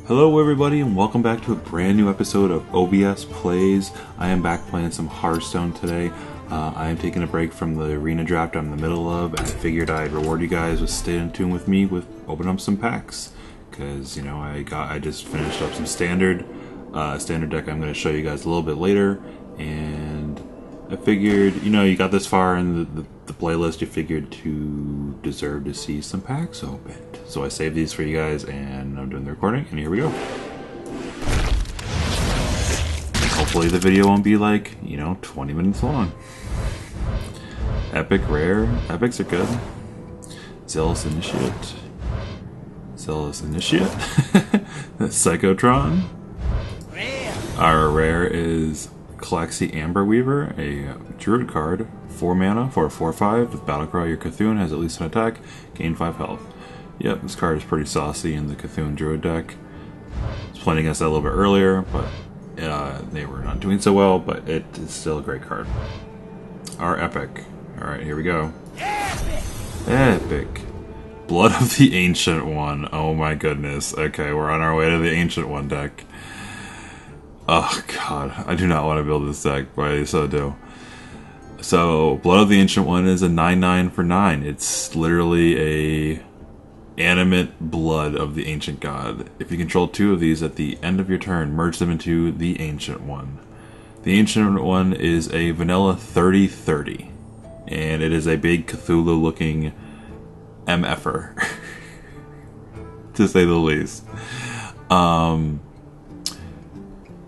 Hello everybody and welcome back to a brand new episode of OBS Plays. I am back playing some Hearthstone today. I am taking a break from the arena draft I'm in the middle of, and I figured I'd reward you guys with staying in tune with me with opening up some packs. Because, you know, I just finished up some standard deck I'm going to show you guys a little bit later, and I figured, you know, you got this far in the playlist, you figured to deserve to see some packs opened. So I saved these for you guys, and I'm doing the recording, and here we go. Hopefully the video won't be like, you know, 20 minutes long. Epic, rare. Epics are good. Zealous Initiate. Psychotron. Our rare is Calaxy Amber Weaver, a druid card, 4 mana for a 4/5 with Battlecry. Your Cthulhu has at least an attack, gain 5 health. Yep, this card is pretty saucy in the Cthulhu druid deck. I was playing against that a little bit earlier, but they were not doing so well, but it is still a great card. Our epic. Alright, here we go. Epic. Blood of the Ancient One. Oh my goodness. Okay, we're on our way to the Ancient One deck. Oh god, I do not want to build this deck, but I so do. So, Blood of the Ancient One is a 9/9 for 9. It's literally a animate blood of the Ancient God. If you control 2 of these at the end of your turn, merge them into the Ancient One. The Ancient One is a vanilla 30/30, and it is a big Cthulhu-looking MFer, to say the least.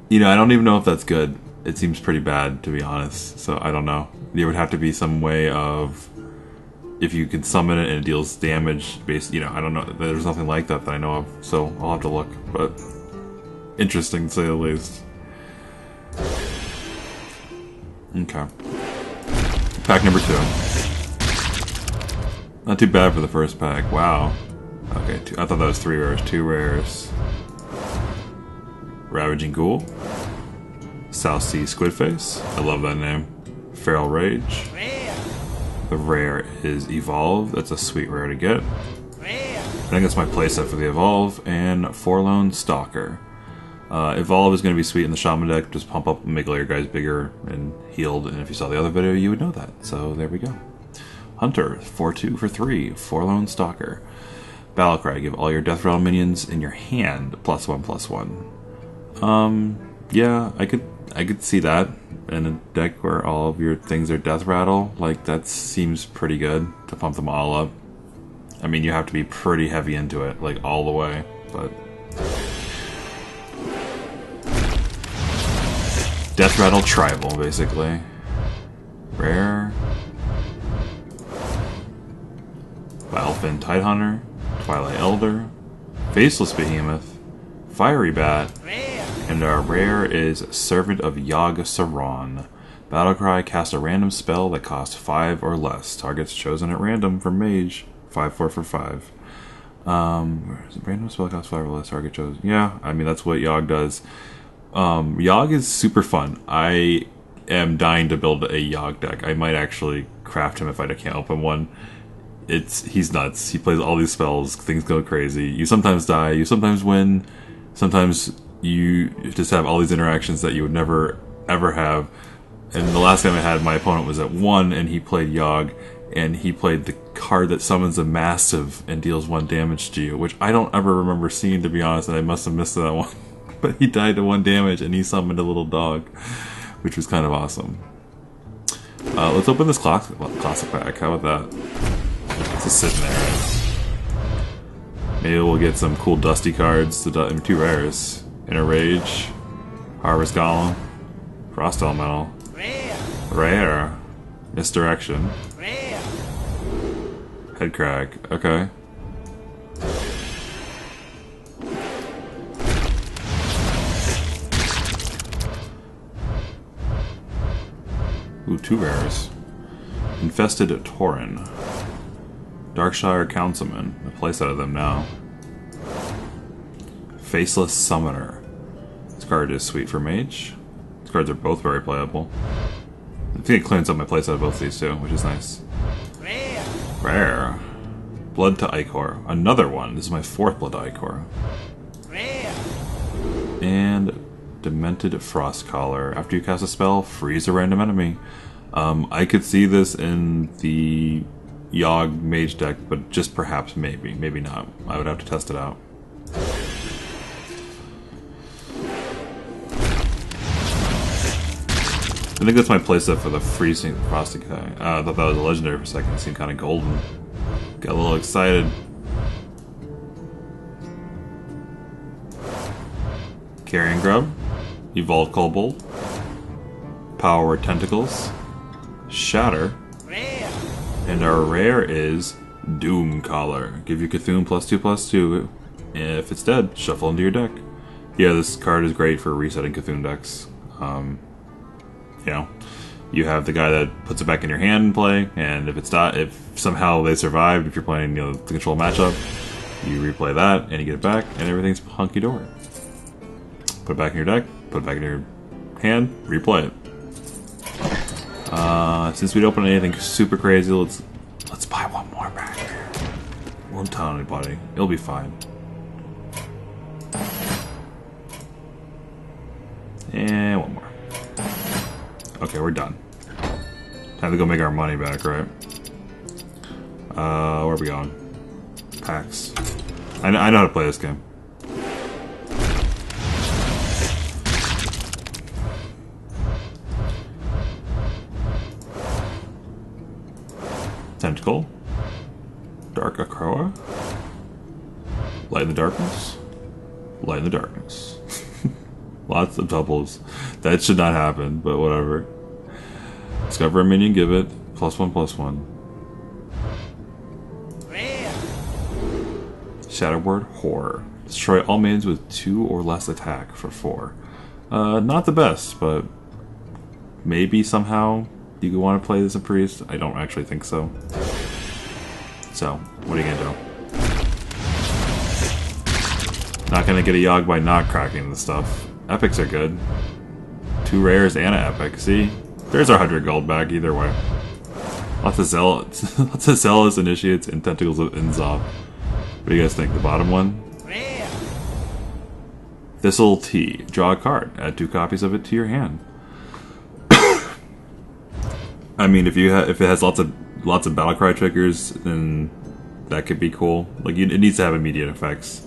You know, I don't even know if that's good. It seems pretty bad, to be honest, so I don't know. There would have to be some way of, if you can summon it and it deals damage based, you know, I don't know. There's nothing like that I know of, so I'll have to look, but interesting to say the least. Okay. Pack number 2. Not too bad for the first pack. Wow. Okay, I thought that was 3 rares. 2 rares. Ravaging Ghoul. South Sea Squidface. I love that name. Feral Rage. The rare is Evolve. That's a sweet rare to get. I think that's my playset for the Evolve. And Forlorn Stalker. Evolve is going to be sweet in the Shaman deck. Just pump up and make all your guys bigger and healed. And if you saw the other video, you would know that. So there we go. Hunter. 4/2 for 3. Forlorn Stalker. Battlecry. Give all your Death Rattle minions in your hand +1/+1. Yeah, I could see that in a deck where all of your things are Death Rattle. Like, that seems pretty good to pump them all up. I mean, you have to be pretty heavy into it, like all the way, but Death Rattle Tribal, basically. Rare. Balefin Tidehunter, Twilight Elder, Faceless Behemoth, Fiery Bat, and our rare is Servant of Yogg I. Battlecry, cast a random spell that costs 5 or less. Targets chosen at random from Mage. 5/4 for 5. Random spell costs 5 or less. Target chosen. Yeah, I mean, that's what Yogg does. Yogg is super fun. I am dying to build a Yogg deck. I might actually craft him if I can't open one. He's nuts. He plays all these spells. Things go crazy. You sometimes die. You sometimes win. Sometimes you just have all these interactions that you would never ever have. And the last time I had, my opponent was at 1 and he played Yogg, and he played the card that summons a Massive and deals 1 damage to you, which I don't ever remember seeing, to be honest, and I must have missed that one. But he died to 1 damage and he summoned a little dog, which was kind of awesome. Let's open this classic pack. How about that? It's just sitting there. Maybe we'll get some cool dusty cards. 2 rares. Inner Rage, Harvest Golem, Frost Elemental, Rare, Misdirection, Headcrag, okay. Ooh, 2 rares. Infested Tauren, Darkshire Councilman, a playset of them now. Faceless Summoner. This card is sweet for Mage. These cards are both very playable. I think it cleans up my playset of both these two, which is nice. Rare. Blood to Ichor. Another one. This is my 4th Blood to Ichor. And Demented Frost Collar. After you cast a spell, freeze a random enemy. I could see this in the Yogg Mage deck, but just perhaps, maybe. Maybe not. I would have to test it out. I think that's my playset for the Freezing Frosty guy. I thought that was a legendary for a second. It seemed kind of golden. Got a little excited. Carrion Grub. Evolve Kobold. Power Tentacles. Shatter. And our rare is Doom Collar. Give your Cthulhu +2/+2. If it's dead, shuffle into your deck. Yeah, this card is great for resetting Cthulhu decks. You know, you have the guy that puts it back in your hand and play, and if it's not, if somehow they survived, if you're playing, you know, the control matchup, you replay that and you get it back, and everything's hunky dory. Put it back in your deck, put it back in your hand, replay it. Since we don't open anything super crazy, let's buy one more back. Won't tell anybody. It'll be fine. And one more. Okay, we're done. Time to go make our money back, right? Where are we going? Packs. I know how to play this game. Tentacle. Dark Akroa. Light in the Darkness. Light in the Darkness. Lots of doubles. That should not happen, but whatever. Discover a minion, give it +1/+1. Shadow Word, Horror. Destroy all minions with 2 or less attack for 4. Not the best, but maybe somehow you could want to play this in Priest. I don't actually think so. So, what are you gonna do? Not gonna get a Yogg by not cracking the stuff. Epics are good. 2 rares and an epic. See? There's our 100 gold back either way. Lots of Zealous Initiates and Tentacles of Inzop. What do you guys think? The bottom one? Thistle Tea. Draw a card. Add 2 copies of it to your hand. I mean, if it has lots of Battlecry triggers, then that could be cool. Like, it needs to have immediate effects.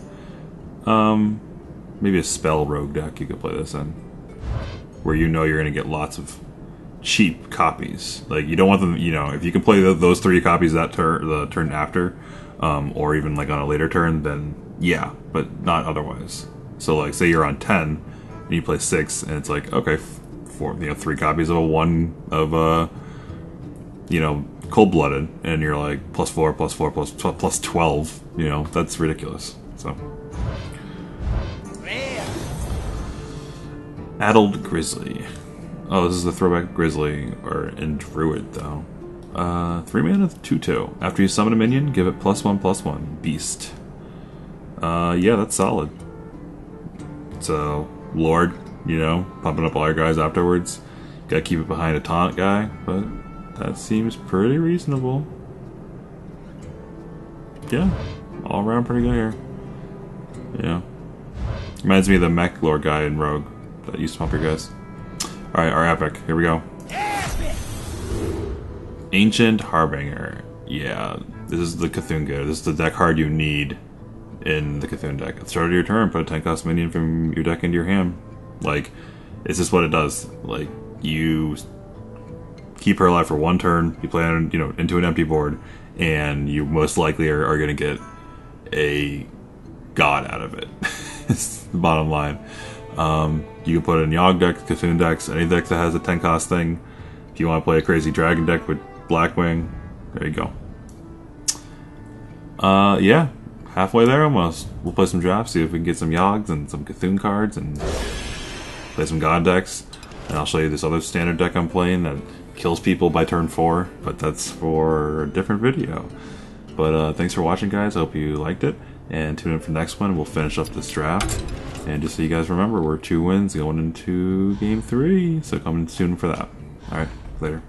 Maybe a Spell Rogue deck you could play this in, where you know you're gonna get lots of cheap copies. Like, you don't want them, you know, if you can play those 3 copies the turn after, or even like on a later turn, then yeah, but not otherwise. So like, say you're on 10 and you play 6, and it's like, okay, 3 copies of Cold-Blooded, and you're like +4, +4, +12. You know, that's ridiculous. So. Addled Grizzly. Oh, this is the throwback Grizzly, or in Druid, though. 3 mana, 2/2. After you summon a minion, give it +1/+1. Beast. Yeah, that's solid. So, Lord, you know, pumping up all your guys afterwards. Gotta keep it behind a taunt guy, but that seems pretty reasonable. Yeah, all around pretty good here. Yeah. Reminds me of the Mech Lord guy in Rogue that used to pump your guys. Alright, our epic. Here we go. Ancient Harbinger. Yeah, this is the Cthulhu guy. This is the deck card you need in the Cthulhu deck. At the start of your turn, put a 10-cost minion from your deck into your hand. Like, it's just what it does. Like, you keep her alive for 1 turn, you play on, you know, into an empty board, and you most likely are going to get a god out of it. It's the bottom line. You can put it in Yogg decks, Cthulhu decks, any deck that has a 10-cost thing. If you want to play a crazy dragon deck with Blackwing, there you go. Yeah, halfway there almost. We'll play some drafts, see if we can get some Yoggs and some Cthulhu cards, and play some god decks. And I'll show you this other standard deck I'm playing that kills people by turn 4, but that's for a different video. But thanks for watching, guys. I hope you liked it, and tune in for the next one. We'll finish up this draft. And just so you guys remember, we're 2 wins going into game 3, so come and tune in for that. Alright, later.